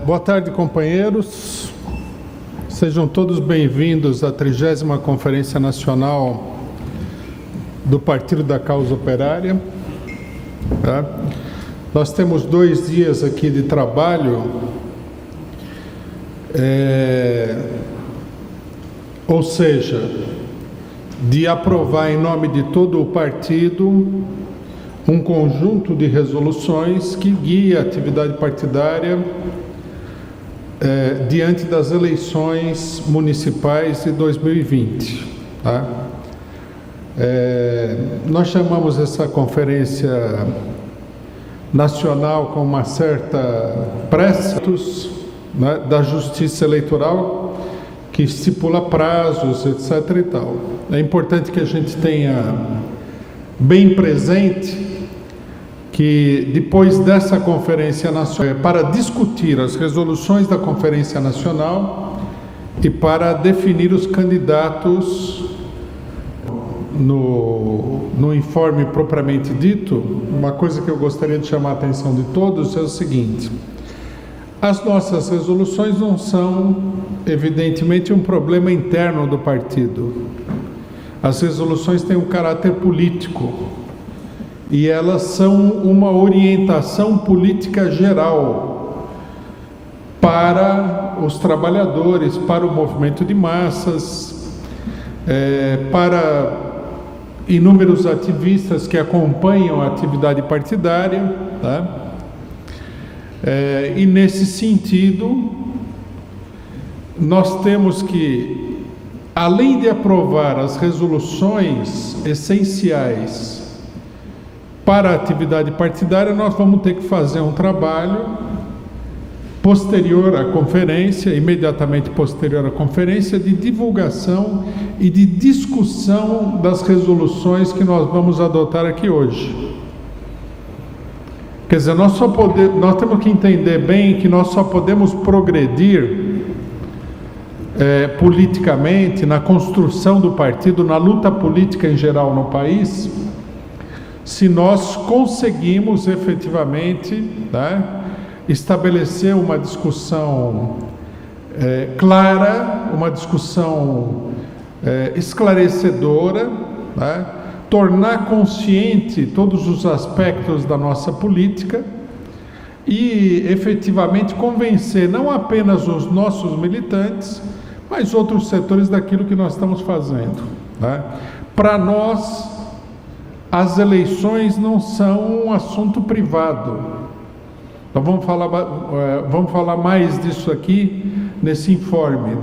Boa tarde, companheiros. Sejam todos bem-vindos à 30ª Conferência Nacional do Partido da Causa Operária. Nós temos 2 dias aqui de trabalho, ou seja, de aprovar em nome de todo o partido um conjunto de resoluções que guia a atividade partidária diante das eleições municipais de 2020. Nós chamamos essa conferência nacional com uma certa pressa, da Justiça Eleitoral, que estipula prazos, etc. e tal. É importante que a gente tenha bem presente que depois dessa Conferência Nacional, para discutir as resoluções da Conferência Nacional e para definir os candidatos no informe propriamente dito, uma coisa que eu gostaria de chamar a atenção de todos é o seguinte: as nossas resoluções não são, evidentemente, um problema interno do partido. As resoluções têm um caráter político e elas são uma orientação política geral para os trabalhadores, para o movimento de massas, para inúmeros ativistas que acompanham a atividade partidária, e nesse sentido nós temos que, além de aprovar as resoluções essenciais para a atividade partidária, nós vamos ter que fazer um trabalho posterior à conferência, imediatamente posterior à conferência, de divulgação e de discussão das resoluções que nós vamos adotar aqui hoje. Quer dizer, nós temos que entender bem que nós só podemos progredir politicamente, na construção do partido, na luta política em geral no país, se nós conseguimos efetivamente estabelecer uma discussão clara, uma discussão esclarecedora, tornar consciente todos os aspectos da nossa política e efetivamente convencer não apenas os nossos militantes, mas outros setores daquilo que nós estamos fazendo. Para nós, as eleições não são um assunto privado. Então vamos falar mais disso aqui nesse informe.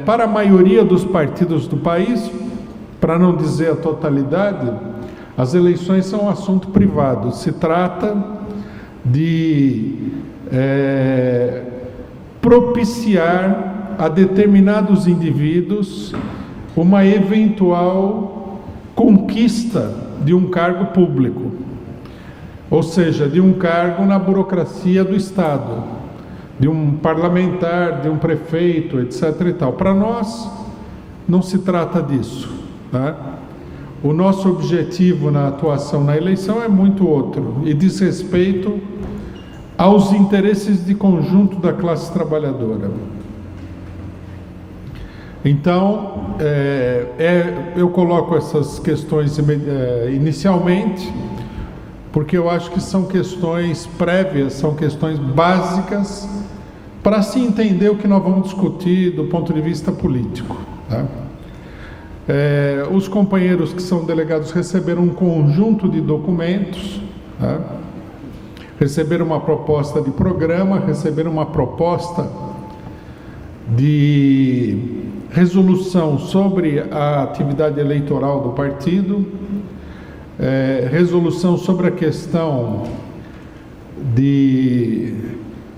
Para a maioria dos partidos do país, para não dizer a totalidade, as eleições são um assunto privado. Se trata de propiciar a determinados indivíduos uma eventual conquista de um cargo público, ou seja, de um cargo na burocracia do Estado, de um parlamentar, de um prefeito, etc. e tal. Para nós, não se trata disso. O nosso objetivo na atuação na eleição é muito outro e diz respeito aos interesses de conjunto da classe trabalhadora. Então, eu coloco essas questões inicialmente, porque eu acho que são questões prévias, são questões básicas para se entender o que nós vamos discutir do ponto de vista político. Os companheiros que são delegados receberam um conjunto de documentos, receberam uma proposta de programa, receberam uma proposta de resolução sobre a atividade eleitoral do partido, resolução sobre a questão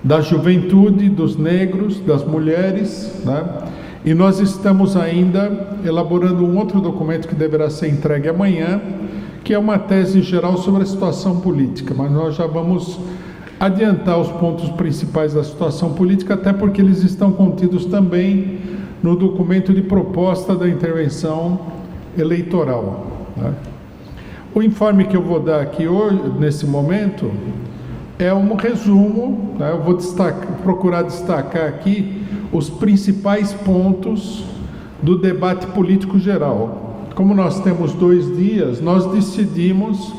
da juventude, dos negros, das mulheres, e nós estamos ainda elaborando um outro documento que deverá ser entregue amanhã, que é uma tese geral sobre a situação política, mas nós já vamos adiantar os pontos principais da situação política, até porque eles estão contidos também no documento de proposta da intervenção eleitoral. O informe que eu vou dar aqui hoje, nesse momento, é um resumo, né? Eu vou procurar destacar aqui os principais pontos do debate político geral. Como nós temos 2 dias, nós decidimos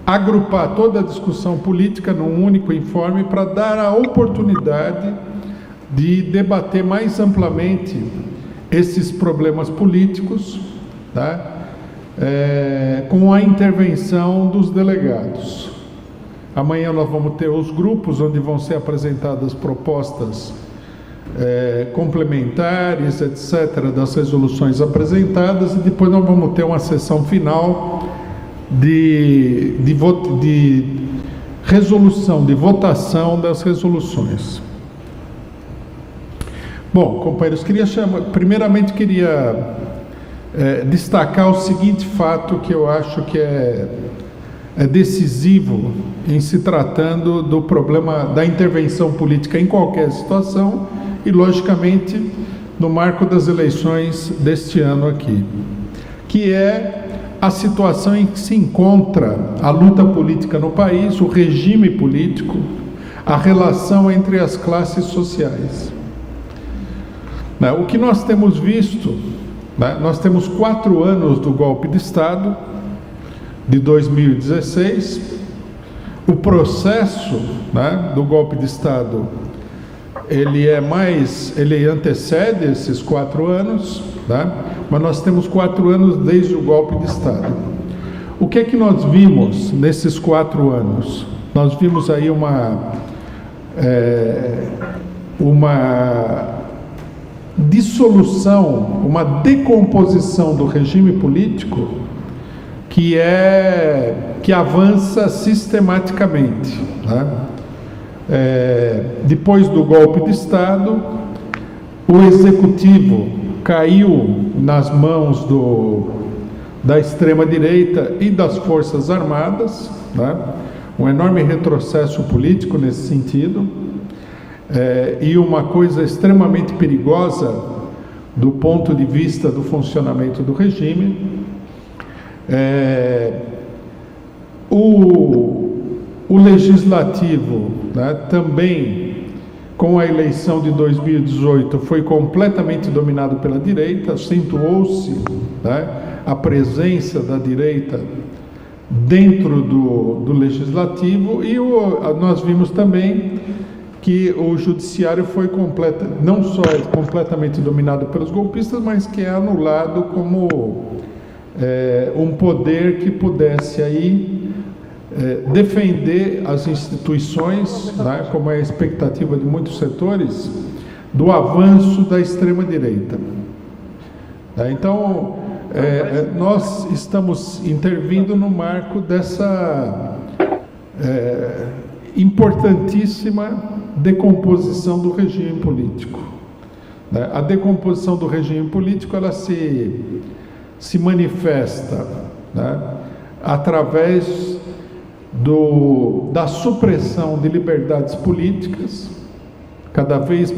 agrupar toda a discussão política num único informe para dar a oportunidade de debater mais amplamente esses problemas políticos, tá? Com a intervenção dos delegados. Amanhã nós vamos ter os grupos onde vão ser apresentadas propostas complementares, etc., das resoluções apresentadas, e depois nós vamos ter uma sessão final de resolução, de votação das resoluções. Bom, companheiros, primeiramente queria destacar o seguinte fato que eu acho que é decisivo em se tratando do problema da intervenção política em qualquer situação e, logicamente, no marco das eleições deste ano aqui, que é a situação em que se encontra a luta política no país, o regime político, a relação entre as classes sociais. O que nós temos visto, nós temos 4 anos do golpe de Estado, de 2016, o processo do golpe de Estado, ele antecede esses 4 anos, mas nós temos 4 anos desde o golpe de Estado. O que é que nós vimos nesses 4 anos? Nós vimos aí uma dissolução, uma decomposição do regime político que avança sistematicamente. Depois do golpe de Estado, o executivo caiu nas mãos da extrema-direita e das Forças Armadas, um enorme retrocesso político nesse sentido, e uma coisa extremamente perigosa do ponto de vista do funcionamento do regime. O legislativo, também, com a eleição de 2018, foi completamente dominado pela direita, acentuou-se a presença da direita dentro do legislativo, e nós vimos também que o judiciário foi não só completamente dominado pelos golpistas, mas que é anulado como um poder que pudesse aí defender as instituições, como é a expectativa de muitos setores, do avanço da extrema-direita. Então, nós estamos intervindo no marco dessa importantíssima decomposição do regime político. A decomposição do regime político, ela se manifesta através da supressão de liberdades políticas. Cada vez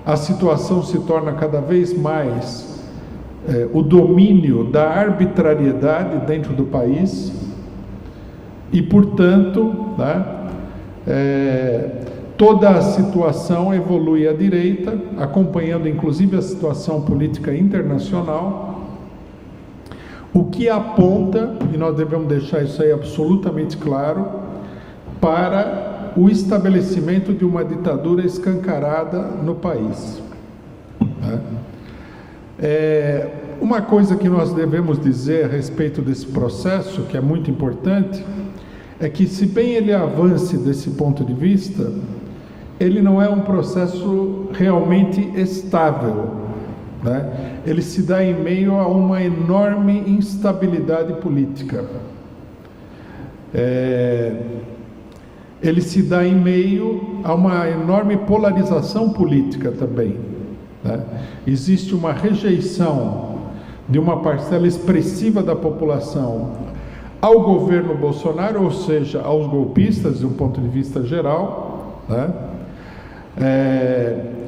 a situação se torna cada vez mais o domínio da arbitrariedade dentro do país e, portanto, toda a situação evolui à direita, acompanhando inclusive a situação política internacional, o que aponta, e nós devemos deixar isso aí absolutamente claro, para o estabelecimento de uma ditadura escancarada no país. Uma coisa que nós devemos dizer a respeito desse processo, que é muito importante, é que, se bem ele avance desse ponto de vista, ele não é um processo realmente estável. Ele se dá em meio a uma enorme instabilidade política. Ele se dá em meio a uma enorme polarização política também. Existe uma rejeição de uma parcela expressiva da população ao governo Bolsonaro, ou seja, aos golpistas, de um ponto de vista geral,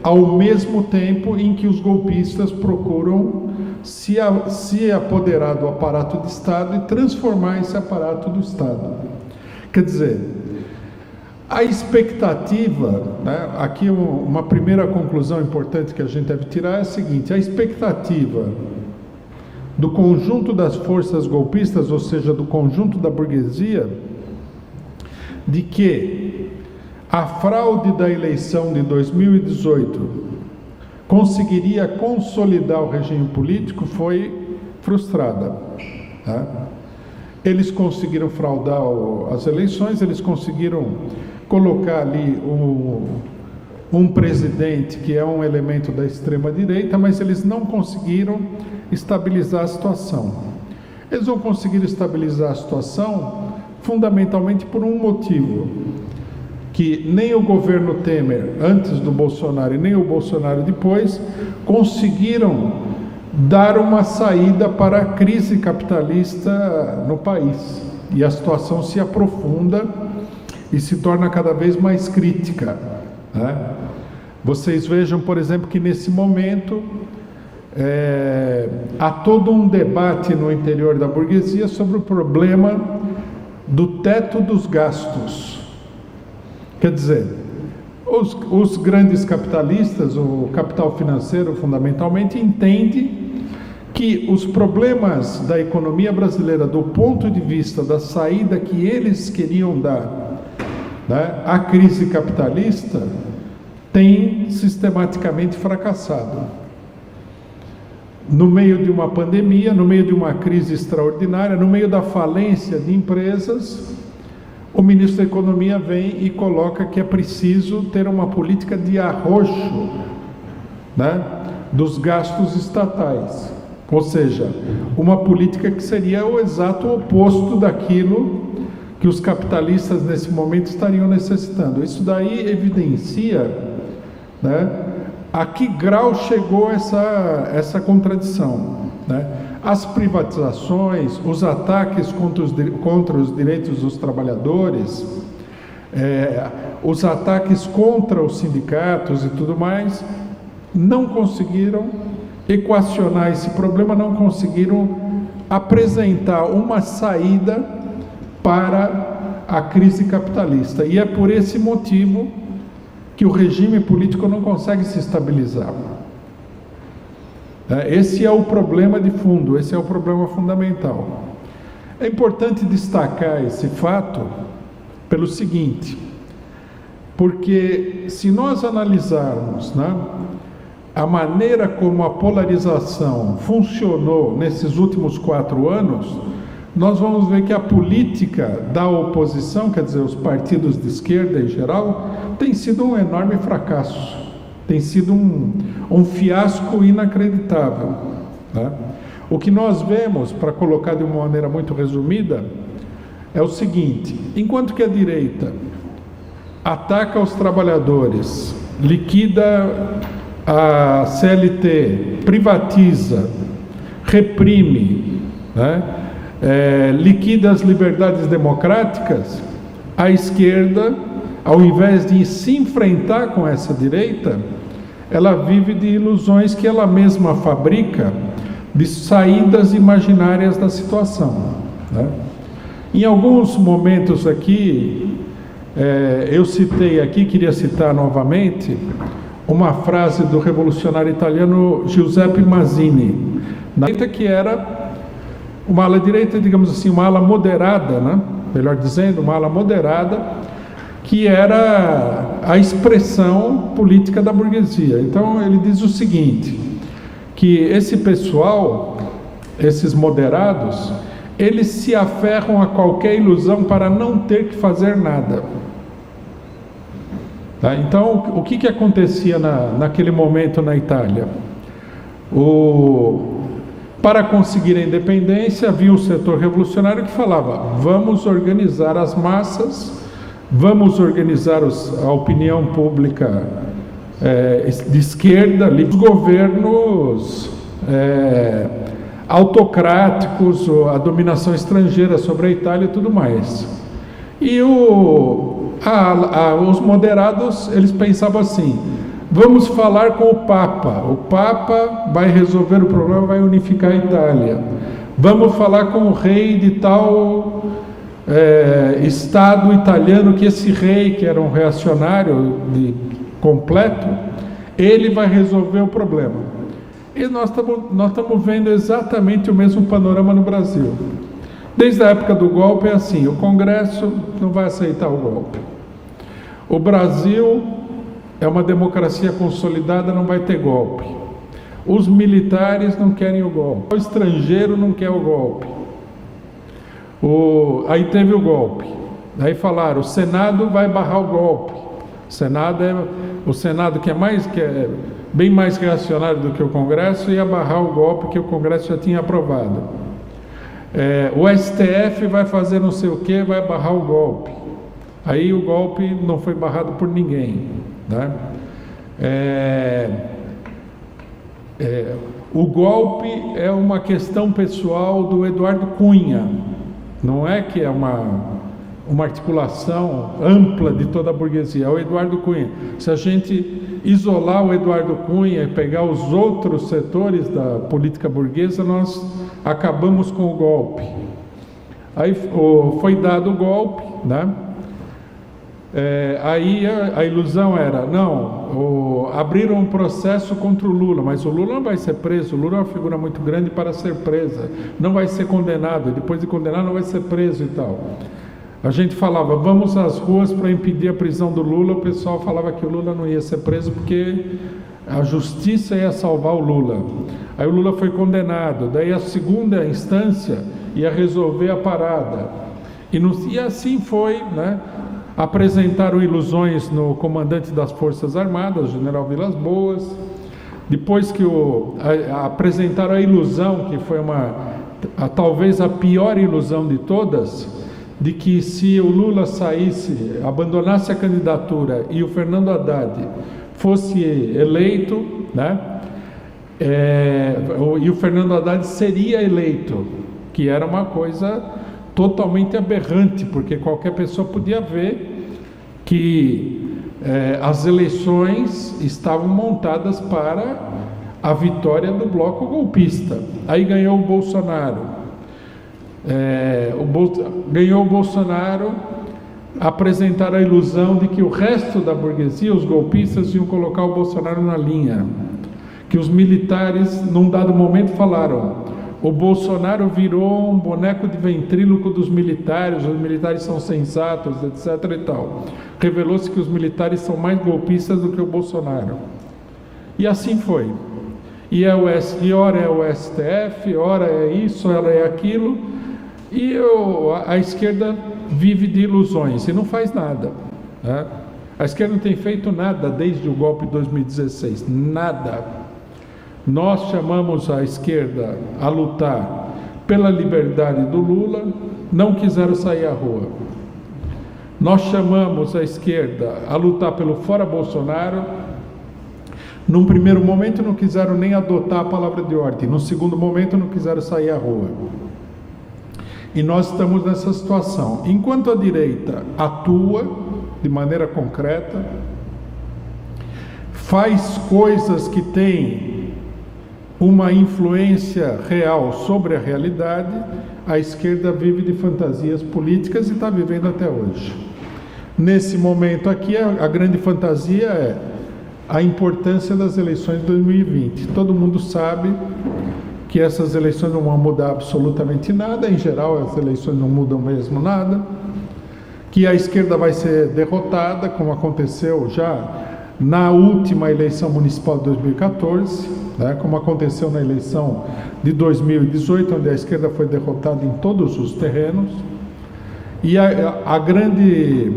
ao mesmo tempo em que os golpistas procuram se apoderar do aparato do Estado e transformar esse aparato do Estado. Quer dizer, A expectativa, né, aqui uma primeira conclusão importante que a gente deve tirar é a seguinte: a expectativa do conjunto das forças golpistas, ou seja, do conjunto da burguesia, de que a fraude da eleição de 2018 conseguiria consolidar o regime político, foi frustrada, tá? Eles conseguiram fraudar as eleições, eles conseguiram colocar ali um presidente que é um elemento da extrema-direita, mas eles não conseguiram estabilizar a situação. Eles não conseguiram estabilizar a situação fundamentalmente por um motivo, que nem o governo Temer antes do Bolsonaro e nem o Bolsonaro depois conseguiram dar uma saída para a crise capitalista no país. E a situação se aprofunda e se torna cada vez mais crítica, né? Vocês vejam, por exemplo, que nesse momento há todo um debate no interior da burguesia sobre o problema do teto dos gastos. Quer dizer, os grandes capitalistas, o capital financeiro fundamentalmente, entende que os problemas da economia brasileira, do ponto de vista da saída que eles queriam dar, né, à crise capitalista, tem sistematicamente fracassado. No meio de uma pandemia, no meio de uma crise extraordinária, no meio da falência de empresas, o ministro da Economia vem e coloca que é preciso ter uma política de arroxo, né, dos gastos estatais. Ou seja, uma política que seria o exato oposto daquilo que os capitalistas nesse momento estariam necessitando. Isso daí evidencia, né, a que grau chegou essa contradição, né? As privatizações, os ataques contra os direitos dos trabalhadores, os ataques contra os sindicatos e tudo mais, não conseguiram equacionar esse problema, não conseguiram apresentar uma saída para a crise capitalista. E é por esse motivo que o regime político não consegue se estabilizar. Esse é o problema de fundo, esse é o problema fundamental. É importante destacar esse fato pelo seguinte, porque se nós analisarmos, né, a maneira como a polarização funcionou nesses últimos 4 anos, nós vamos ver que a política da oposição, quer dizer, os partidos de esquerda em geral, tem sido um enorme fracasso, tem sido um fiasco inacreditável, né? O que nós vemos, para colocar de uma maneira muito resumida, é o seguinte: enquanto que a direita ataca os trabalhadores, liquida a CLT, privatiza, reprime, né, liquida as liberdades democráticas, a esquerda, ao invés de se enfrentar com essa direita, ela vive de ilusões que ela mesma fabrica, de saídas imaginárias da situação, né? Em alguns momentos aqui, eu citei aqui, queria citar novamente, uma frase do revolucionário italiano Giuseppe Mazzini, que era uma ala direita, digamos assim, uma ala moderada, né? Melhor dizendo, uma ala moderada, que era a expressão política da burguesia. Então ele diz o seguinte, que esse pessoal, esses moderados, eles se aferram a qualquer ilusão para não ter que fazer nada. Tá? Então, o que acontecia naquele momento na Itália? Para conseguir a independência, havia um setor revolucionário que falava: vamos organizar as massas, vamos organizar a opinião pública de esquerda, os governos autocráticos, a dominação estrangeira sobre a Itália e tudo mais. E os moderados, eles pensavam assim: vamos falar com o Papa vai resolver o problema, vai unificar a Itália. Vamos falar com o rei de tal Estado italiano, que esse rei, que era um reacionário completo, ele vai resolver o problema. E nós estamos vendo exatamente o mesmo panorama no Brasil. Desde a época do golpe é assim, o Congresso não vai aceitar o golpe. O Brasil é uma democracia consolidada, não vai ter golpe. Os militares não querem o golpe. O estrangeiro não quer o golpe. Aí teve o golpe. Aí falaram, o Senado vai barrar o golpe. O Senado que é bem mais reacionário do que o Congresso, ia barrar o golpe que o Congresso já tinha aprovado. O STF vai fazer não sei o que, vai barrar o golpe. Aí o golpe não foi barrado por ninguém, né? O golpe é uma questão pessoal do Eduardo Cunha, não é que é uma articulação ampla de toda a burguesia, é o Eduardo Cunha. Se a gente isolar o Eduardo Cunha e pegar os outros setores da política burguesa, nós acabamos com o golpe. Aí foi dado o golpe, né? Aí a ilusão era, abriram um processo contra o Lula, mas o Lula não vai ser preso, o Lula é uma figura muito grande para ser presa, não vai ser condenado, depois de condenado não vai ser preso e tal. A gente falava, vamos às ruas para impedir a prisão do Lula, o pessoal falava que o Lula não ia ser preso porque a justiça ia salvar o Lula. Aí o Lula foi condenado, daí a segunda instância ia resolver a parada. E assim foi, né? Apresentaram ilusões no comandante das Forças Armadas, general Vilas Boas. Depois que apresentaram a ilusão, que foi talvez a pior ilusão de todas, de que se o Lula saísse, abandonasse a candidatura e o Fernando Haddad fosse eleito, né? E o Fernando Haddad seria eleito, que era uma coisa totalmente aberrante, porque qualquer pessoa podia ver que as eleições estavam montadas para a vitória do bloco golpista. Aí ganhou o Bolsonaro. Ganhou o Bolsonaro, apresentaram a ilusão de que o resto da burguesia, os golpistas, iam colocar o Bolsonaro na linha. Que os militares, num dado momento, falaram: o Bolsonaro virou um boneco de ventríloco dos militares, os militares são sensatos, etc. e tal. Revelou-se que os militares são mais golpistas do que o Bolsonaro. E assim foi. E ora é o STF, ora é isso, ora é aquilo, e a esquerda vive de ilusões e não faz nada, né? A esquerda não tem feito nada desde o golpe de 2016, nada. Nós chamamos a esquerda a lutar pela liberdade do Lula, não quiseram sair à rua. Nós chamamos a esquerda a lutar pelo fora Bolsonaro. Num primeiro momento não quiseram nem adotar a palavra de ordem, no segundo momento não quiseram sair à rua. E nós estamos nessa situação. Enquanto a direita atua de maneira concreta, faz coisas que têm uma influência real sobre a realidade, a esquerda vive de fantasias políticas e está vivendo até hoje. Nesse momento aqui, a grande fantasia é a importância das eleições de 2020. Todo mundo sabe que essas eleições não vão mudar absolutamente nada, em geral as eleições não mudam mesmo nada, que a esquerda vai ser derrotada, como aconteceu já na última eleição municipal de 2014, né, como aconteceu na eleição de 2018, onde a esquerda foi derrotada em todos os terrenos. E a grande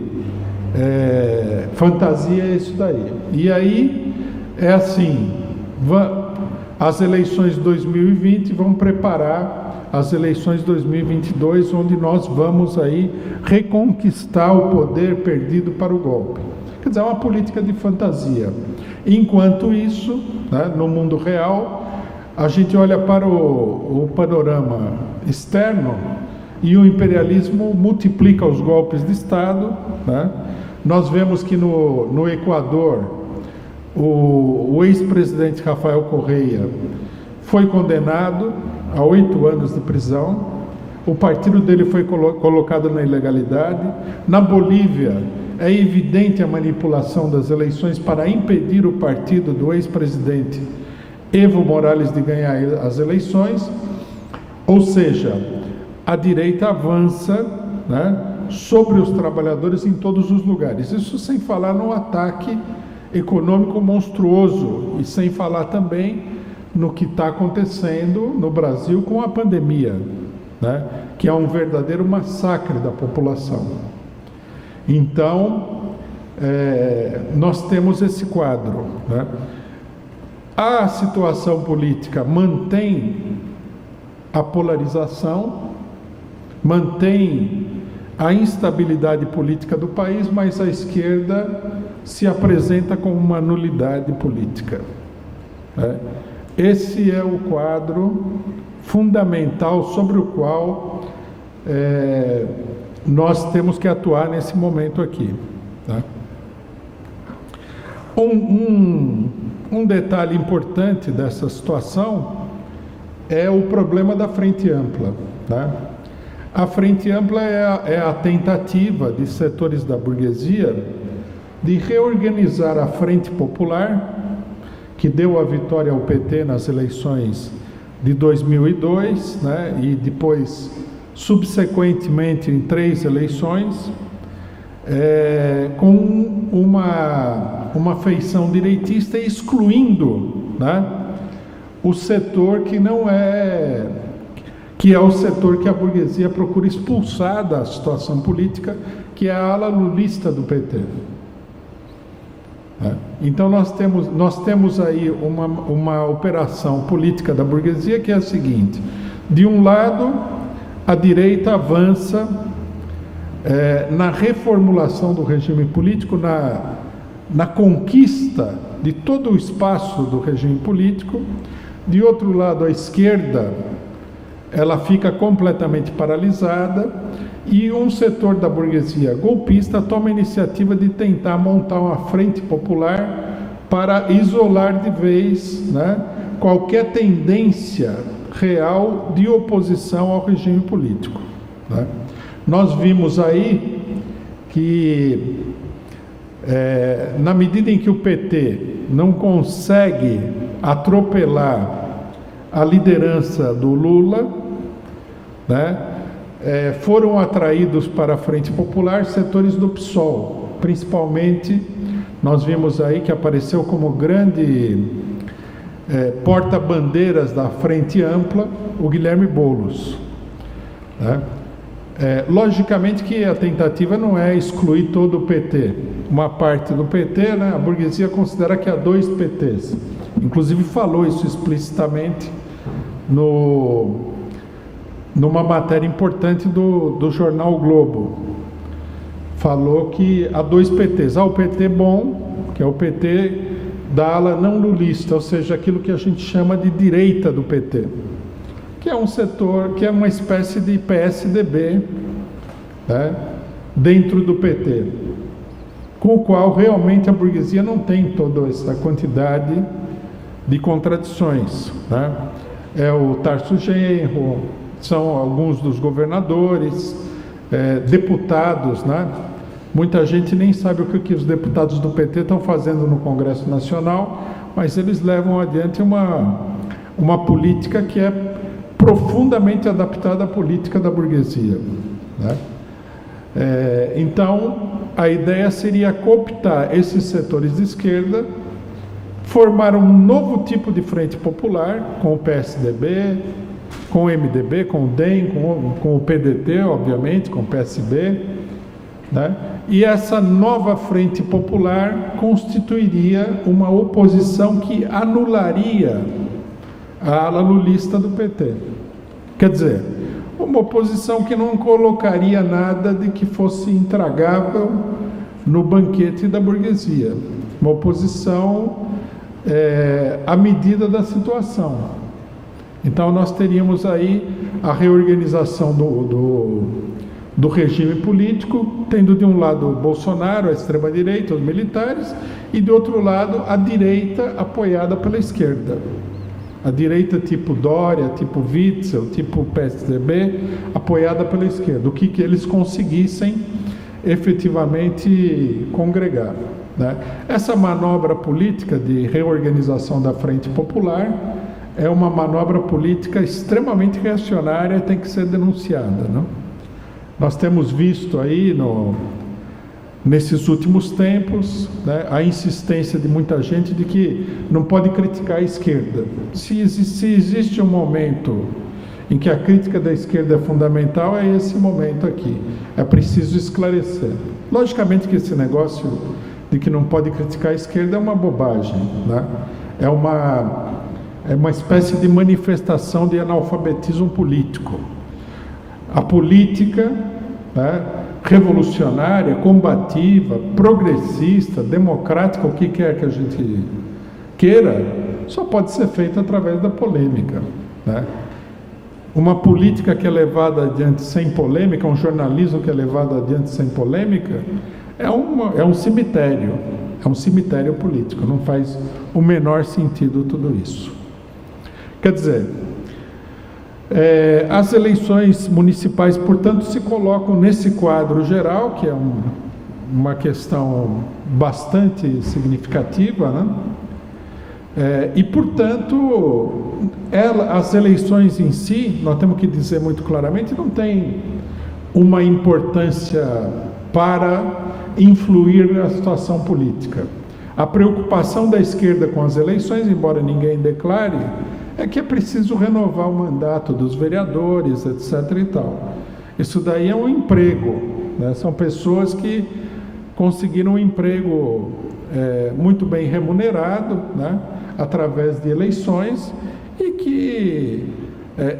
fantasia é isso daí. E aí é assim, as eleições de 2020 vão preparar as eleições de 2022, onde nós vamos aí reconquistar o poder perdido para o golpe. Quer dizer, é uma política de fantasia. Enquanto isso, né, no mundo real, a gente olha para o panorama externo e o imperialismo multiplica os golpes de Estado, né? Nós vemos que no Equador, o ex-presidente Rafael Correa foi condenado a 8 anos de prisão. o partido dele foi colocado na ilegalidade. Na Bolívia, é evidente a manipulação das eleições para impedir o partido do ex-presidente Evo Morales de ganhar as eleições. Ou seja, a direita avança, né, sobre os trabalhadores em todos os lugares. Isso sem falar no ataque econômico monstruoso e sem falar também no que está acontecendo no Brasil com a pandemia, né, que é um verdadeiro massacre da população. Então, nós temos esse quadro, né? A situação política mantém a polarização, mantém a instabilidade política do país, mas a esquerda se apresenta como uma nulidade política, né? Esse é o quadro fundamental sobre o qual nós temos que atuar nesse momento aqui, tá? Um detalhe importante dessa situação é o problema da Frente Ampla, tá? A Frente Ampla é a tentativa de setores da burguesia de reorganizar a Frente Popular, que deu a vitória ao PT nas eleições de 2002, né, e depois, subsequentemente, em 3 eleições, com uma feição direitista, excluindo, né, o setor que é o setor que a burguesia procura expulsar da situação política, que é a ala lulista do PT. Então nós temos aí uma operação política da burguesia que é a seguinte: de um lado, a direita avança na reformulação do regime político, na conquista de todo o espaço do regime político. De outro lado, a esquerda, ela fica completamente paralisada, e um setor da burguesia golpista toma a iniciativa de tentar montar uma frente popular para isolar de vez, né, qualquer tendência real de oposição ao regime político, né? Nós vimos aí que, na medida em que o PT não consegue atropelar a liderança do Lula, né, foram atraídos para a Frente Popular setores do PSOL, principalmente. Nós vimos aí que apareceu como grande porta-bandeiras da Frente Ampla o Guilherme Boulos, né? Logicamente que a tentativa não é excluir todo o PT, uma parte do PT, né? A burguesia considera que há 2 PTs, inclusive falou isso explicitamente numa matéria importante do jornal o Globo. Falou que há 2 PTs. Há o PT bom, que é o PT da ala não lulista, ou seja, aquilo que a gente chama de direita do PT, que é um setor, que é uma espécie de PSDB, né, dentro do PT, com o qual realmente a burguesia não tem toda essa quantidade de contradições, né? É o Tarso Genro, são alguns dos governadores, deputados, né? Muita gente nem sabe o que os deputados do PT estão fazendo no Congresso Nacional, mas eles levam adiante uma política que é profundamente adaptada à política da burguesia, né? Então, a ideia seria cooptar esses setores de esquerda, formar um novo tipo de frente popular, com o PSDB, com o MDB, com o DEM, com o PDT, obviamente, com o PSB, né? E essa nova frente popular constituiria uma oposição que anularia a ala lulista do PT. Quer dizer, uma oposição que não colocaria nada de que fosse intragável no banquete da burguesia. Uma oposição à medida da situação. Então nós teríamos aí a reorganização do regime político, tendo de um lado o Bolsonaro, a extrema-direita, os militares, e de outro lado a direita apoiada pela esquerda, A direita tipo Dória, tipo Witzel, tipo PSDB, apoiada pela esquerda, o que eles conseguissem efetivamente congregar, né? Essa manobra política de reorganização da Frente Popular é uma manobra política extremamente reacionária e tem que ser denunciada, né? Nós temos visto aí nesses últimos tempos, né, a insistência de muita gente de que não pode criticar a esquerda. Se existe um momento em que a crítica da esquerda é fundamental, é esse momento aqui. É preciso esclarecer. Logicamente que esse negócio de que não pode criticar a esquerda é uma bobagem, né? É uma espécie de manifestação de analfabetismo político. A política, né, revolucionária, combativa, progressista, democrática, o que quer que a gente queira, só pode ser feita através da polêmica, né? Uma política que é levada adiante sem polêmica, um jornalismo que é levado adiante sem polêmica, é um cemitério político, não faz o menor sentido tudo isso. Quer dizer, as eleições municipais, portanto, se colocam nesse quadro geral, que é uma questão bastante significativa, né? E, portanto, as eleições em si, nós temos que dizer muito claramente, não tem uma importância para influir na situação política. A preocupação da esquerda com as eleições, embora ninguém declare, é que é preciso renovar o mandato dos vereadores, etc. e tal. Isso daí é um emprego, né? São pessoas que conseguiram um emprego muito bem remunerado, né, através de eleições, e que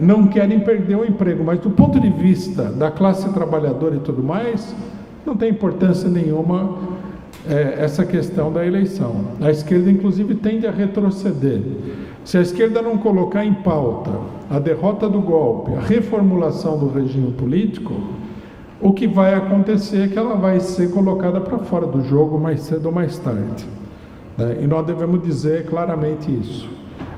não querem perder o emprego. Mas do ponto de vista da classe trabalhadora e tudo mais, não tem importância nenhuma essa questão da eleição. A esquerda, inclusive, tende a retroceder. Se a esquerda não colocar em pauta a derrota do golpe, a reformulação do regime político, o que vai acontecer é que ela vai ser colocada para fora do jogo mais cedo ou mais tarde, né? E nós devemos dizer claramente isso.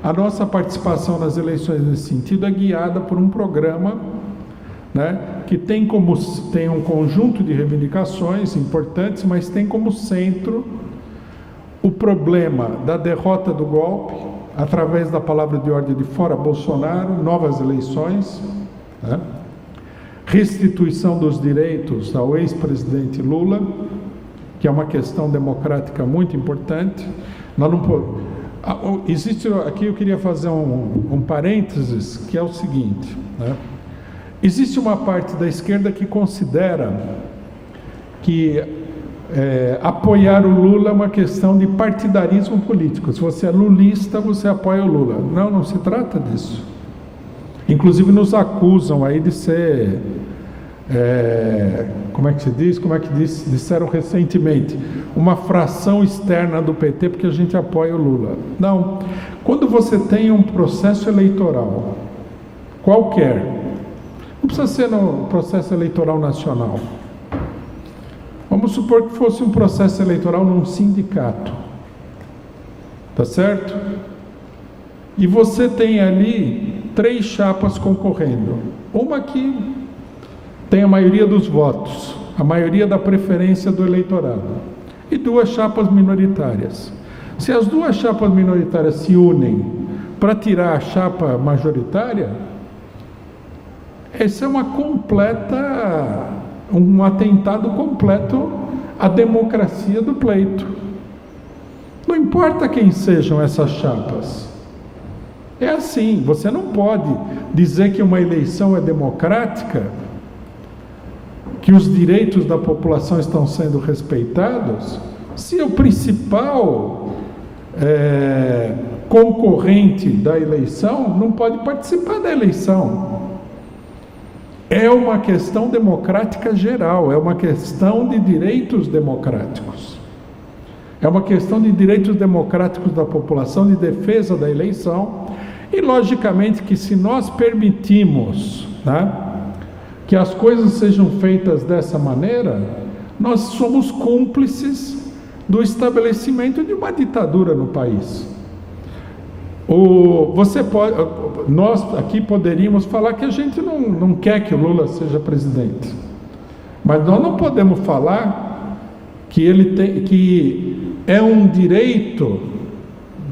A nossa participação nas eleições nesse sentido é guiada por um programa, né, que tem um conjunto de reivindicações importantes, mas tem como centro o problema da derrota do golpe, através da palavra de ordem de fora Bolsonaro, novas eleições, né? Restituição dos direitos ao ex-presidente Lula, que é uma questão democrática muito importante. Nós não existe aqui, eu queria fazer um parênteses, que é o seguinte, né? Existe uma parte da esquerda que considera que apoiar o Lula é uma questão de partidarismo político. Se você é lulista, você apoia o Lula. Não se trata disso. Inclusive nos acusam aí de ser, disseram recentemente, uma fração externa do PT porque a gente apoia o Lula. Não. Quando você tem um processo eleitoral qualquer, não precisa ser no processo eleitoral nacional. Vamos supor que fosse um processo eleitoral num sindicato, tá certo? E você tem ali 3 chapas concorrendo. Uma que tem a maioria dos votos, a maioria da preferência do eleitorado, e 2 chapas minoritárias. Se as 2 chapas minoritárias se unem para tirar a chapa majoritária, esse é um atentado completo à democracia do pleito. Não importa quem sejam essas chapas. É assim, você não pode dizer que uma eleição é democrática, que os direitos da população estão sendo respeitados, se o principal concorrente da eleição não pode participar da eleição. É uma questão democrática geral, é uma questão de direitos democráticos. É uma questão de direitos democráticos da população, de defesa da eleição. E, logicamente, que se nós permitimos, né, que as coisas sejam feitas dessa maneira, nós somos cúmplices do estabelecimento de uma ditadura no país. Você pode, nós aqui poderíamos falar que a gente não quer que o Lula seja presidente, mas nós não podemos falar que é um direito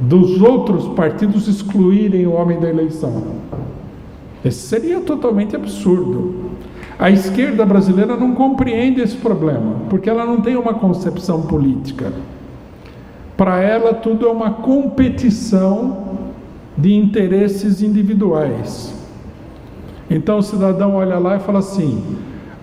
dos outros partidos excluírem o homem da eleição. Esse seria totalmente absurdo. A esquerda brasileira não compreende esse problema, porque ela não tem uma concepção política. Para ela, tudo é uma competição de interesses individuais. Então o cidadão olha lá e fala assim: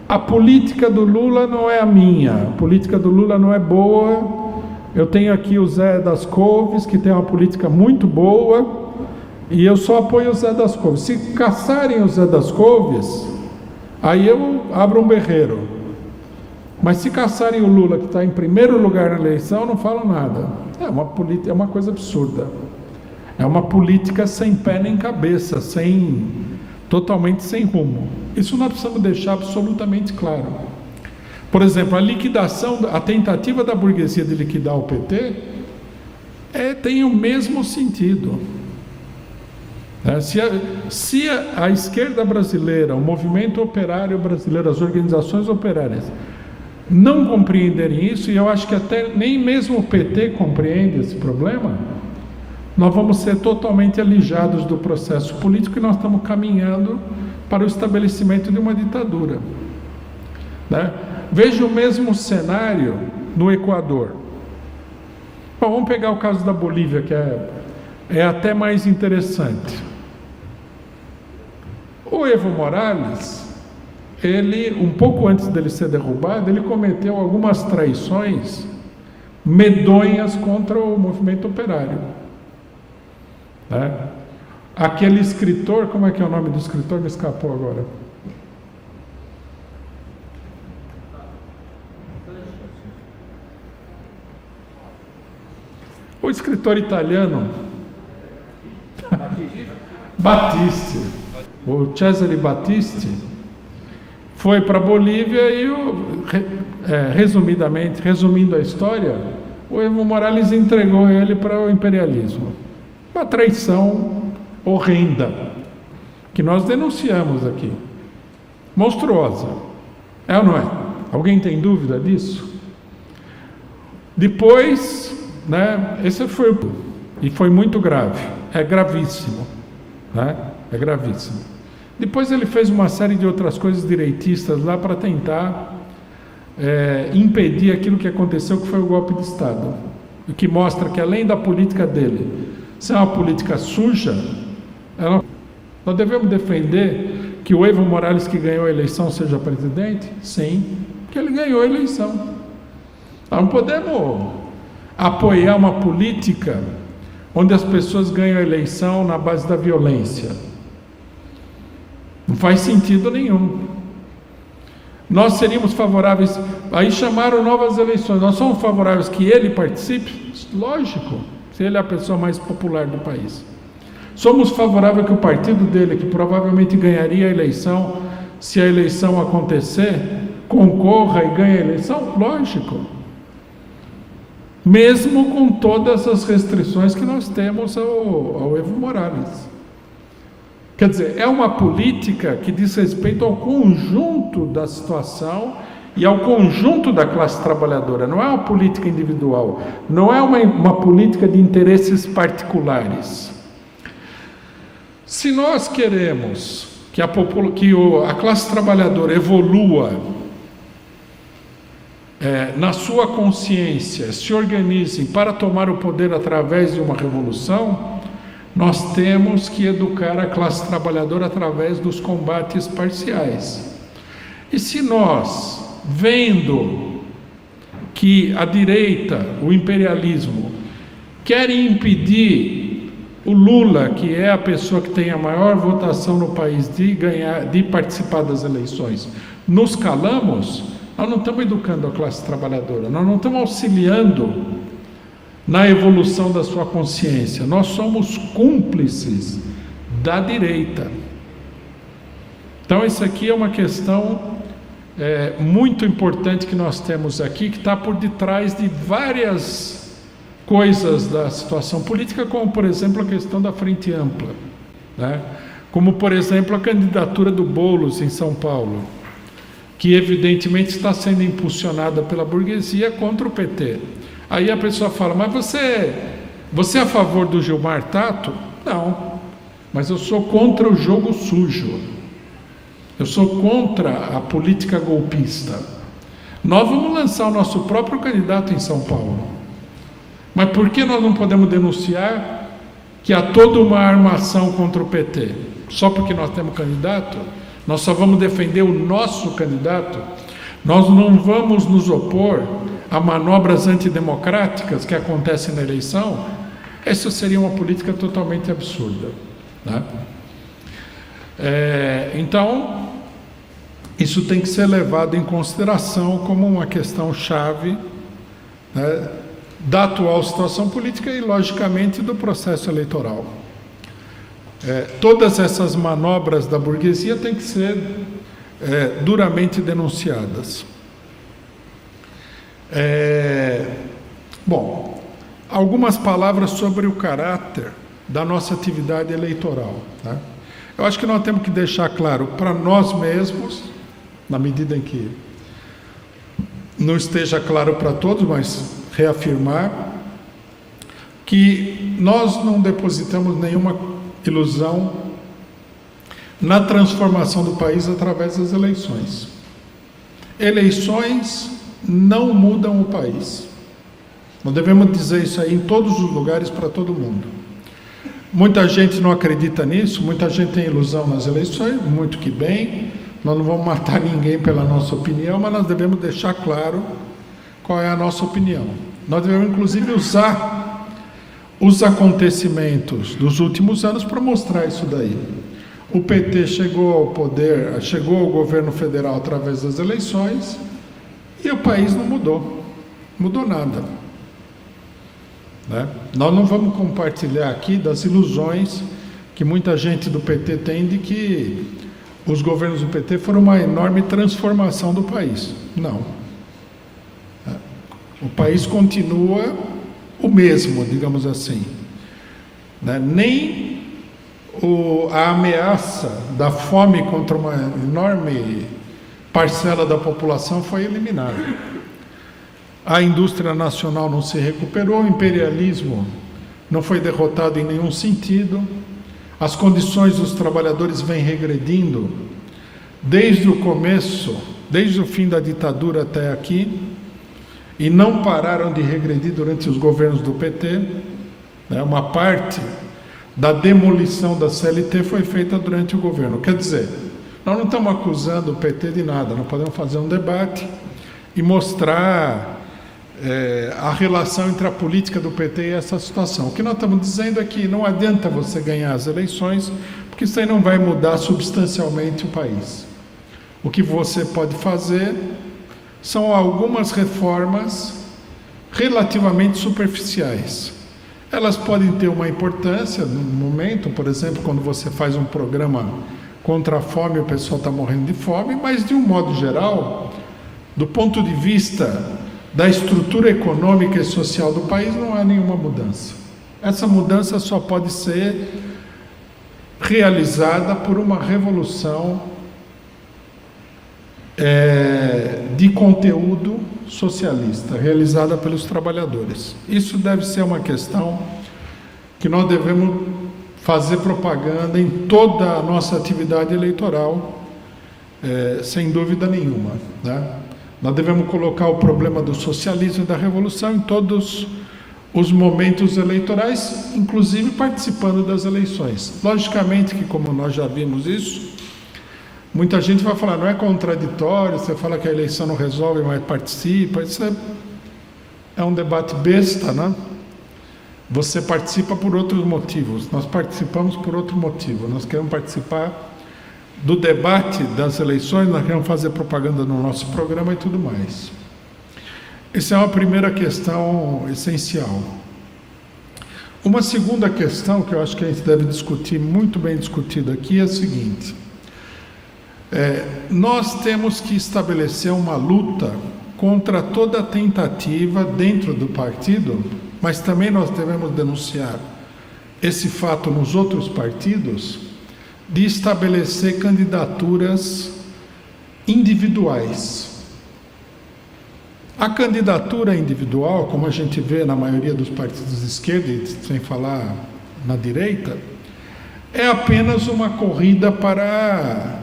a política do Lula não é a minha, a política do Lula não é boa, eu tenho aqui o Zé das Couves, que tem uma política muito boa, e eu só apoio o Zé das Couves. Se caçarem o Zé das Couves, aí eu abro um berreiro. Mas se caçarem o Lula, que está em primeiro lugar na eleição, não falo nada. É uma coisa absurda. É uma política sem pé nem cabeça, totalmente sem rumo. Isso nós precisamos deixar absolutamente claro. Por exemplo, a tentativa da burguesia de liquidar o PT tem o mesmo sentido. Se a esquerda brasileira, o movimento operário brasileiro, as organizações operárias não compreenderem isso, e eu acho que até nem mesmo o PT compreende esse problema, nós vamos ser totalmente alijados do processo político e nós estamos caminhando para o estabelecimento de uma ditadura. Veja o mesmo cenário no Equador. Bom, vamos pegar o caso da Bolívia, que é até mais interessante. O Evo Morales, um pouco antes dele ser derrubado, ele cometeu algumas traições medonhas contra o movimento operário. Aquele escritor, como é que é o nome do escritor? Me escapou agora. O escritor italiano Battisti, o Cesare Battisti, foi para a Bolívia e, resumindo a história, o Evo Morales entregou ele para o imperialismo. Uma traição horrenda, que nós denunciamos aqui, monstruosa. É ou não é? Alguém tem dúvida disso? Depois, esse foi muito grave, é gravíssimo, é gravíssimo. Depois ele fez uma série de outras coisas direitistas lá para tentar impedir aquilo que aconteceu, que foi o golpe de Estado, o que mostra que além da política dele ser uma política suja, nós devemos defender que o Evo Morales, que ganhou a eleição, seja presidente? Sim, que ele ganhou a eleição. Nós não podemos apoiar uma política onde as pessoas ganham a eleição na base da violência. Não faz sentido nenhum. Nós seríamos favoráveis, aí chamaram novas eleições, nós somos favoráveis que ele participe? Lógico, se ele é a pessoa mais popular do país. Somos favoráveis que o partido dele, que provavelmente ganharia a eleição, se a eleição acontecer, concorra e ganhe a eleição? Lógico. Mesmo com todas as restrições que nós temos ao Evo Morales. Quer dizer, é uma política que diz respeito ao conjunto da situação e ao conjunto da classe trabalhadora. Não é uma política individual, não é uma política de interesses particulares. Se nós queremos que a classe trabalhadora evolua na sua consciência, se organizem para tomar o poder através de uma revolução, nós temos que educar a classe trabalhadora através dos combates parciais. E se nós, vendo que a direita, o imperialismo, querem impedir o Lula, que é a pessoa que tem a maior votação no país, de participar das eleições, nos calamos, nós não estamos educando a classe trabalhadora, nós não estamos auxiliando na evolução da sua consciência. Nós somos cúmplices da direita. Então, isso aqui é uma questão muito importante que nós temos aqui, que está por detrás de várias coisas da situação política, como, por exemplo, a questão da frente ampla, né? Como, por exemplo, a candidatura do Boulos em São Paulo, que evidentemente está sendo impulsionada pela burguesia contra o PT. Aí a pessoa fala, mas você é a favor do Gilmar Tato? Não, mas eu sou contra o jogo sujo, eu sou contra a política golpista. Nós vamos lançar o nosso próprio candidato em São Paulo, mas por que nós não podemos denunciar que há toda uma armação contra o PT? Só porque nós temos candidato? Nós só vamos defender o nosso candidato? Nós não vamos nos opor a manobras antidemocráticas que acontecem na eleição? Essa seria uma política totalmente absurda, né? Então, isso tem que ser levado em consideração como uma questão chave, né, da atual situação política e, logicamente, do processo eleitoral. Todas essas manobras da burguesia têm que ser duramente denunciadas. Bom, algumas palavras sobre o caráter da nossa atividade eleitoral, né? Eu acho que nós temos que deixar claro para nós mesmos, na medida em que não esteja claro para todos, mas reafirmar, que nós não depositamos nenhuma ilusão na transformação do país através das eleições. Eleições não mudam o país. Nós devemos dizer isso aí em todos os lugares para todo mundo. Muita gente não acredita nisso, muita gente tem ilusão nas eleições, muito que bem, nós não vamos matar ninguém pela nossa opinião, mas nós devemos deixar claro qual é a nossa opinião. Nós devemos, inclusive, usar os acontecimentos dos últimos anos para mostrar isso daí. O PT chegou ao poder, chegou ao governo federal através das eleições e o país não mudou nada, né? Nós não vamos compartilhar aqui das ilusões que muita gente do PT tem de que os governos do PT foram uma enorme transformação do país. Não. O país continua o mesmo, digamos assim, né? Nem a ameaça da fome contra uma enorme parcela da população foi eliminada. A indústria nacional não se recuperou, o imperialismo não foi derrotado em nenhum sentido, as condições dos trabalhadores vêm regredindo desde o começo, desde o fim da ditadura até aqui, e não pararam de regredir durante os governos do PT, né? Uma parte da demolição da CLT foi feita durante o governo. Quer dizer, nós não estamos acusando o PT de nada, nós podemos fazer um debate e mostrar a relação entre a política do PT e essa situação. O que nós estamos dizendo é que não adianta você ganhar as eleições, porque isso aí não vai mudar substancialmente o país. O que você pode fazer são algumas reformas relativamente superficiais. Elas podem ter uma importância no momento, por exemplo, quando você faz um programa contra a fome, o pessoal está morrendo de fome, mas de um modo geral, do ponto de vista da estrutura econômica e social do país, não há nenhuma mudança. Essa mudança só pode ser realizada por uma revolução de conteúdo socialista, realizada pelos trabalhadores. Isso deve ser uma questão que nós devemos fazer propaganda em toda a nossa atividade eleitoral, sem dúvida nenhuma, né? Nós devemos colocar o problema do socialismo e da revolução em todos os momentos eleitorais, inclusive participando das eleições. Logicamente que, como nós já vimos isso, muita gente vai falar, não é contraditório, você fala que a eleição não resolve, mas participa. Isso é um debate besta, né? Você participa por outros motivos, nós participamos por outro motivo, nós queremos participar do debate das eleições, nós queremos fazer propaganda no nosso programa e tudo mais. Essa é uma primeira questão essencial. Uma segunda questão que eu acho que a gente deve discutir, muito bem discutida aqui, é a seguinte: nós temos que estabelecer uma luta contra toda tentativa dentro do partido mas também nós devemos denunciar esse fato nos outros partidos, de estabelecer candidaturas individuais. A candidatura individual, como a gente vê na maioria dos partidos de esquerda, sem falar na direita, é apenas uma corrida para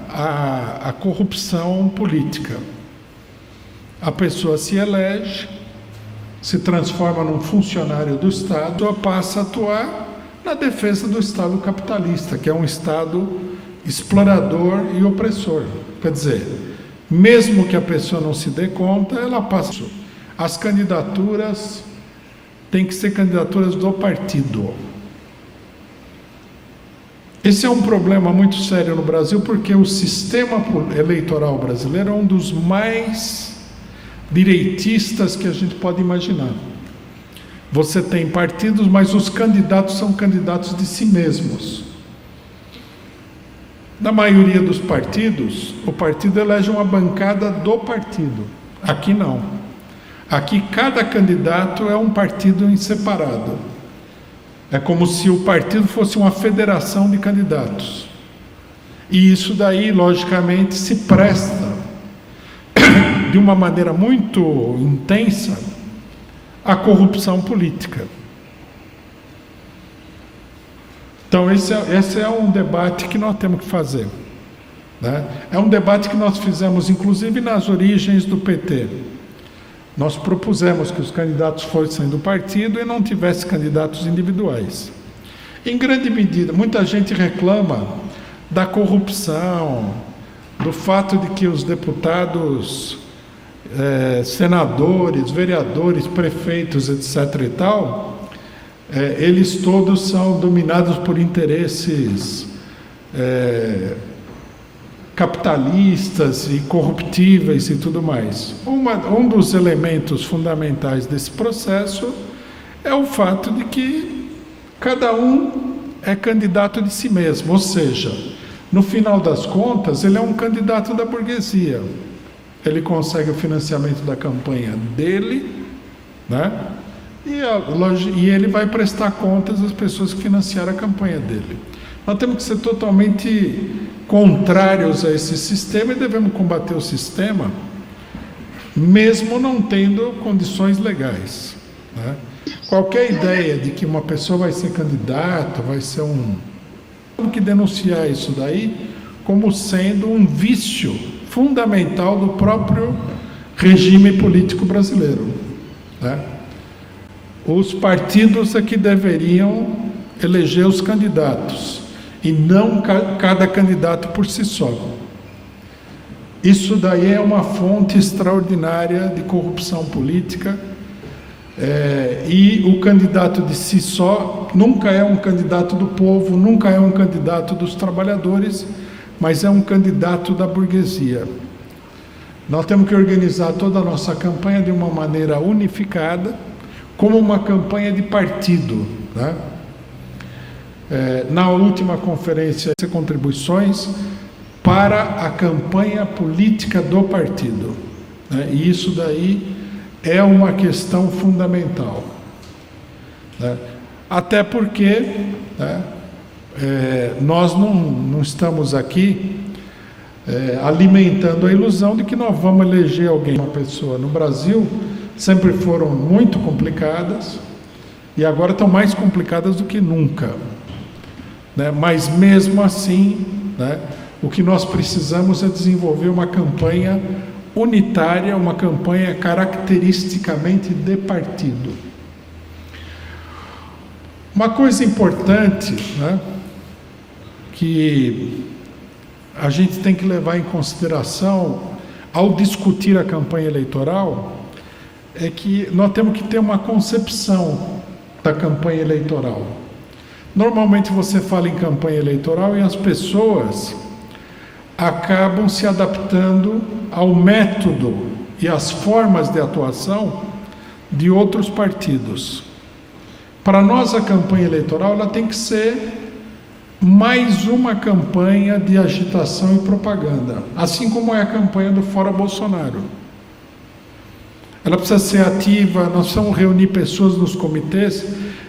a corrupção política. A pessoa se elege, se transforma num funcionário do Estado, passa a atuar na defesa do Estado capitalista, que é um Estado explorador e opressor. Quer dizer, mesmo que a pessoa não se dê conta, ela passa. As candidaturas têm que ser candidaturas do partido. Esse é um problema muito sério no Brasil, porque o sistema eleitoral brasileiro é um dos mais direitistas que a gente pode imaginar. Você tem partidos, mas os candidatos são candidatos de si mesmos. Na maioria dos partidos, o partido elege uma bancada do partido. Aqui não. Aqui cada candidato é um partido em separado. É como se o partido fosse uma federação de candidatos. E isso daí, logicamente, se presta de uma maneira muito intensa à corrupção política. Então, esse é um debate que nós temos que fazer, né? É um debate que nós fizemos, inclusive, nas origens do PT. Nós propusemos que os candidatos fossem do partido e não tivesse candidatos individuais. Em grande medida, muita gente reclama da corrupção, do fato de que os deputados, senadores, vereadores, prefeitos, etc. e tal, eles todos são dominados por interesses capitalistas e corruptíveis e tudo mais. Um dos elementos fundamentais desse processo é o fato de que cada um é candidato de si mesmo, ou seja, no final das contas, ele é um candidato da burguesia. Ele consegue o financiamento da campanha dele, né? E ele vai prestar contas às pessoas que financiaram a campanha dele. Nós temos que ser totalmente contrários a esse sistema e devemos combater o sistema, mesmo não tendo condições legais, né? Qualquer ideia de que uma pessoa vai ser candidata, vai ser temos que denunciar isso daí como sendo um vício fundamental do próprio regime político brasileiro, né? Os partidos é que deveriam eleger os candidatos e não cada candidato por si só. Isso daí é uma fonte extraordinária de corrupção política, e o candidato de si só nunca é um candidato do povo, nunca é um candidato dos trabalhadores, mas é um candidato da burguesia. Nós temos que organizar toda a nossa campanha de uma maneira unificada, como uma campanha de partido, né? Na última conferência, contribuições para a campanha política do partido, né? E isso daí é uma questão fundamental, né? Até porque, né, nós não estamos aqui alimentando a ilusão de que nós vamos eleger alguém, uma pessoa. No Brasil sempre foram muito complicadas e agora estão mais complicadas do que nunca, né? Mas mesmo assim, né, o que nós precisamos é desenvolver uma campanha unitária, uma campanha caracteristicamente de partido. Uma coisa importante, né, que a gente tem que levar em consideração ao discutir a campanha eleitoral é que nós temos que ter uma concepção da campanha eleitoral. Normalmente você fala em campanha eleitoral e as pessoas acabam se adaptando ao método e às formas de atuação de outros partidos. Para nós, a campanha eleitoral ela tem que ser mais uma campanha de agitação e propaganda, assim como é a campanha do Fora Bolsonaro. ela precisa ser ativa, nós precisamos reunir pessoas nos comitês,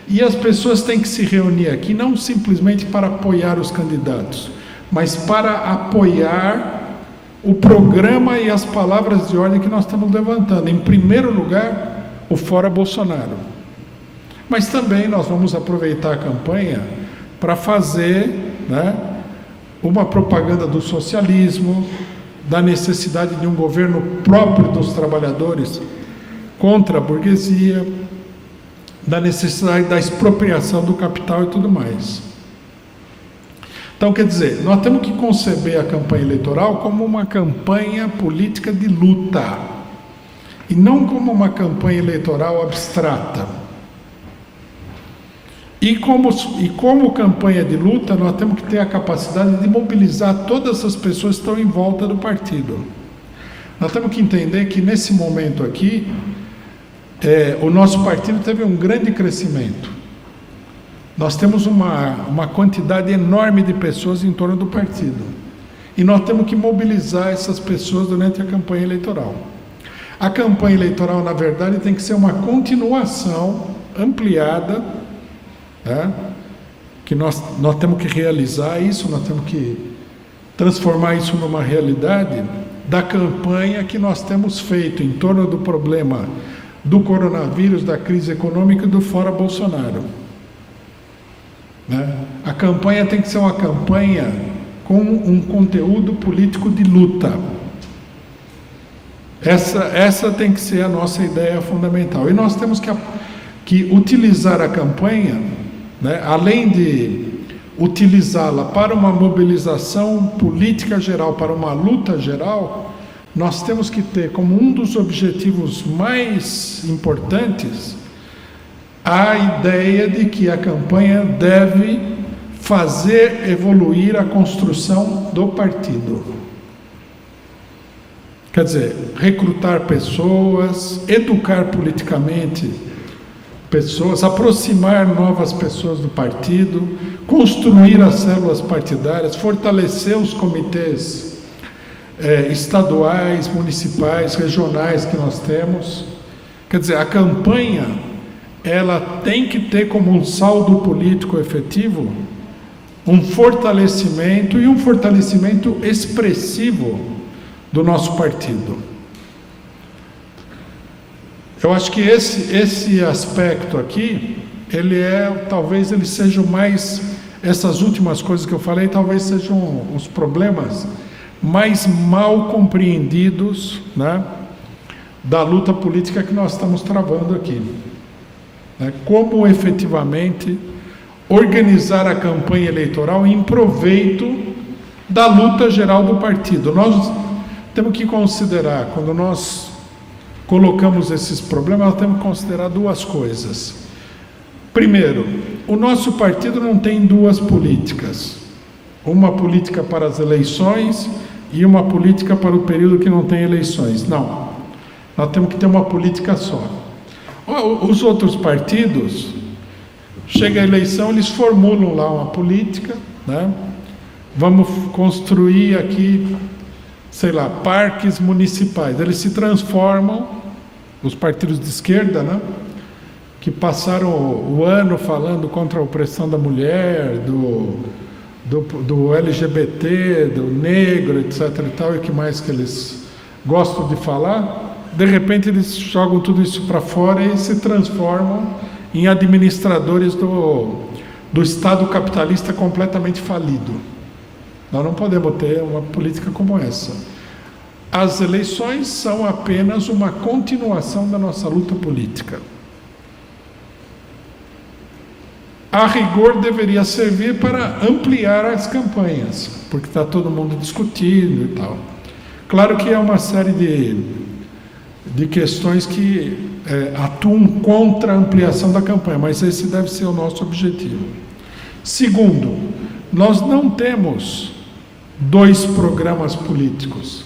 e as pessoas têm que se reunir aqui, não simplesmente para apoiar os candidatos, mas para apoiar o programa e as palavras de ordem que nós estamos levantando. Em primeiro lugar, o Fora Bolsonaro. Mas também nós vamos aproveitar a campanha para fazer, uma propaganda do socialismo, da necessidade de um governo próprio dos trabalhadores contra a burguesia, da necessidade da expropriação do capital e tudo mais. Então, quer dizer, nós temos que conceber a campanha eleitoral como uma campanha política de luta, e não como uma campanha eleitoral abstrata. E como campanha de luta, nós temos que ter a capacidade de mobilizar todas as pessoas que estão em volta do partido. Nós temos que entender que nesse momento aqui, o nosso partido teve um grande crescimento. Nós temos uma quantidade enorme de pessoas em torno do partido. E nós temos que mobilizar essas pessoas durante a campanha eleitoral. A campanha eleitoral, na verdade, tem que ser uma continuação ampliada, que nós temos que realizar isso, nós temos que transformar isso numa realidade da campanha que nós temos feito em torno do problema do coronavírus, da crise econômica e do Fora Bolsonaro. A campanha tem que ser uma campanha com um conteúdo político de luta. Essa tem que ser a nossa ideia fundamental. E nós temos que utilizar a campanha, além de utilizá-la para uma mobilização política geral, para uma luta geral, nós temos que ter como um dos objetivos mais importantes a ideia de que a campanha deve fazer evoluir a construção do partido. Quer dizer, recrutar pessoas, educar politicamente pessoas, aproximar novas pessoas do partido, construir as células partidárias, fortalecer os comitês estaduais, municipais, regionais que nós temos. Quer dizer, a campanha, ela tem que ter como um saldo político efetivo um fortalecimento, e um fortalecimento expressivo do nosso partido. Eu acho que esse aspecto aqui, talvez ele seja o mais, essas últimas coisas que eu falei, talvez sejam os problemas mais mal compreendidos, da luta política que nós estamos travando aqui. Como efetivamente organizar a campanha eleitoral em proveito da luta geral do partido. Nós temos que considerar, quando nós colocamos esses problemas, nós temos que considerar duas coisas. Primeiro, o nosso partido não tem duas políticas, uma política para as eleições e uma política para o período que não tem eleições. Não, nós temos que ter uma política só. Os outros partidos, chega a eleição, eles formulam lá uma política, vamos construir aqui, parques municipais. Eles se transformam, os partidos de esquerda, que passaram o ano falando contra a opressão da mulher, do LGBT, do negro, etc. e tal, e o que mais que eles gostam de falar. De repente eles jogam tudo isso para fora e se transformam em administradores do Estado capitalista completamente falido. Nós não podemos ter uma política como essa. As eleições são apenas uma continuação da nossa luta política. A rigor deveria servir para ampliar as campanhas, porque está todo mundo discutindo e tal. Claro que há uma série de questões que atuam contra a ampliação da campanha, mas esse deve ser o nosso objetivo. Segundo, nós não temos dois programas políticos.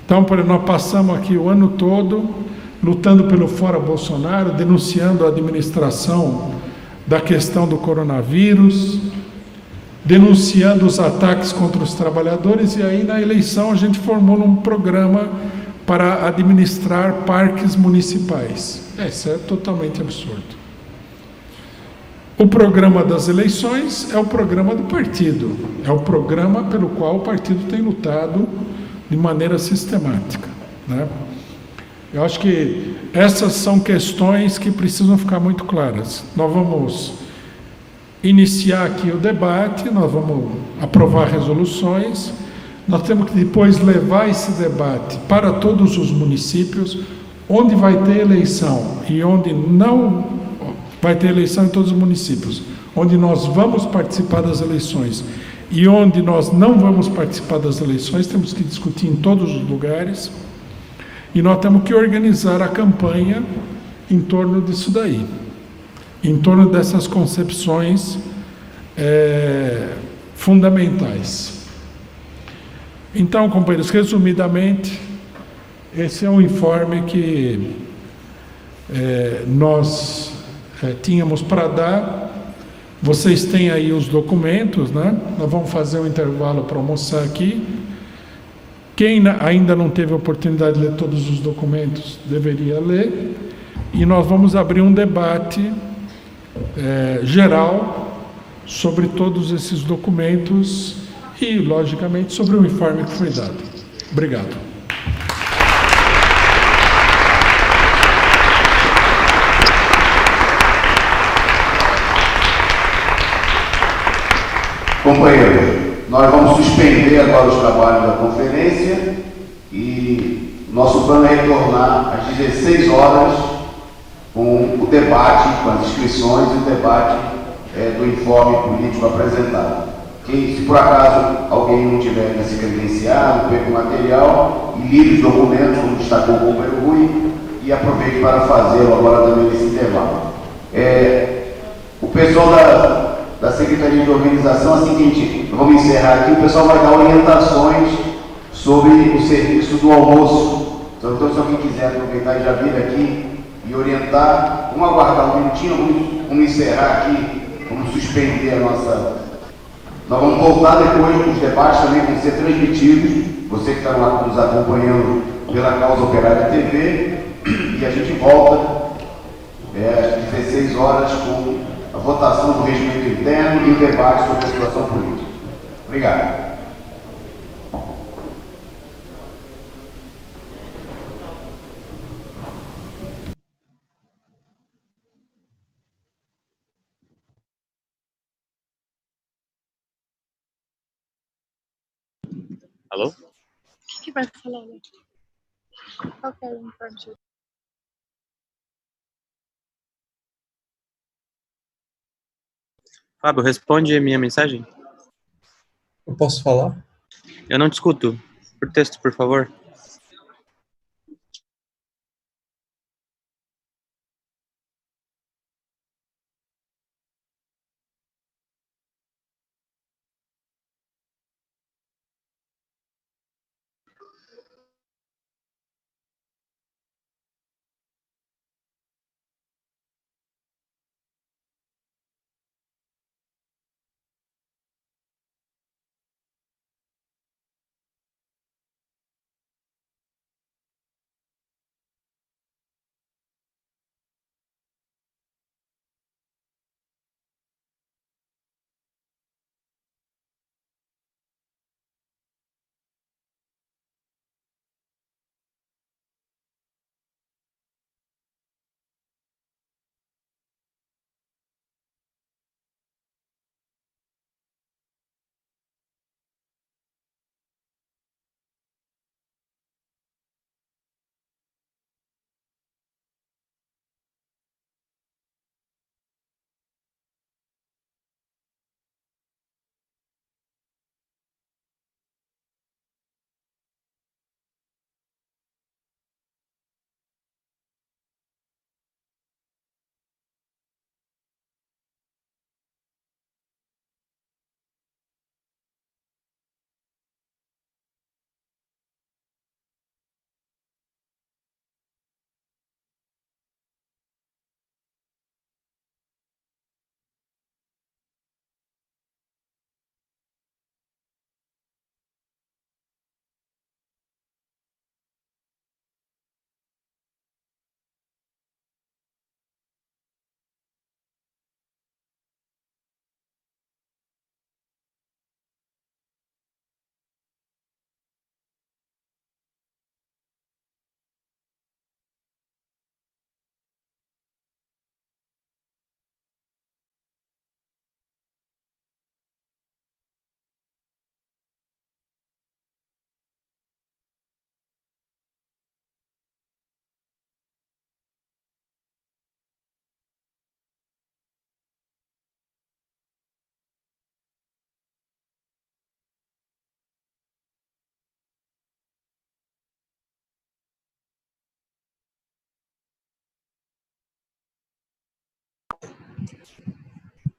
Então, nós passamos aqui o ano todo lutando pelo Fora Bolsonaro, denunciando a administração da questão do coronavírus, denunciando os ataques contra os trabalhadores, e aí na eleição a gente formula um programa para administrar parques municipais. Isso é totalmente absurdo. O programa das eleições é o programa do partido, é o programa pelo qual o partido tem lutado de maneira sistemática, né? Eu acho que essas são questões que precisam ficar muito claras. Nós vamos iniciar aqui o debate, nós vamos aprovar resoluções, nós temos que depois levar esse debate para todos os municípios, onde vai ter eleição e onde não vai ter eleição em todos os municípios, onde nós vamos participar das eleições e onde nós não vamos participar das eleições, temos que discutir em todos os lugares, e nós temos que organizar a campanha em torno disso daí, em torno dessas concepções fundamentais. Então, companheiros, resumidamente, esse é um informe que nós tínhamos para dar. Vocês têm aí os documentos, né? Nós vamos fazer um intervalo para almoçar aqui. Quem ainda não teve a oportunidade de ler todos os documentos, deveria ler. E nós vamos abrir um debate geral sobre todos esses documentos e, logicamente, sobre o informe que foi dado. Obrigado. Companheiros, nós vamos suspender agora os trabalhos da conferência e nosso plano é retornar às 16 horas com o debate, com as inscrições e o debate do informe político apresentado. Se por acaso alguém não tiver se credenciado, pega o material e ligue os documentos, como destacou o companheiro Rui, e aproveite para fazê-lo agora também nesse intervalo. O pessoal da Secretaria de Organização, assim que a gente vamos encerrar aqui, o pessoal vai dar orientações sobre o serviço do almoço. Então, se alguém quiser aproveitar e já vir aqui e orientar, vamos aguardar um minutinho, vamos encerrar aqui, vamos suspender a nossa... Nós vamos voltar depois, os debates também vão ser transmitidos, você que está lá nos acompanhando pela Causa Operária TV, e a gente volta às 16 horas com a votação do regimento interno e o debate sobre a situação política. Obrigado. Alô? O que vai falar? Qual que é o informe? Fábio, responde a minha mensagem. Eu posso falar? Eu não te escuto. Por texto, por favor.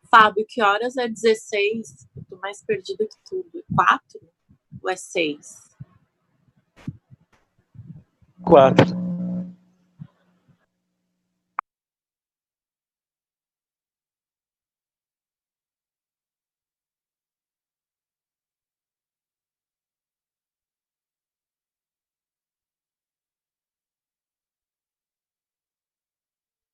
Fábio, que horas é 16? Eu tô mais perdida que tudo. 4? Ou é 6? 4.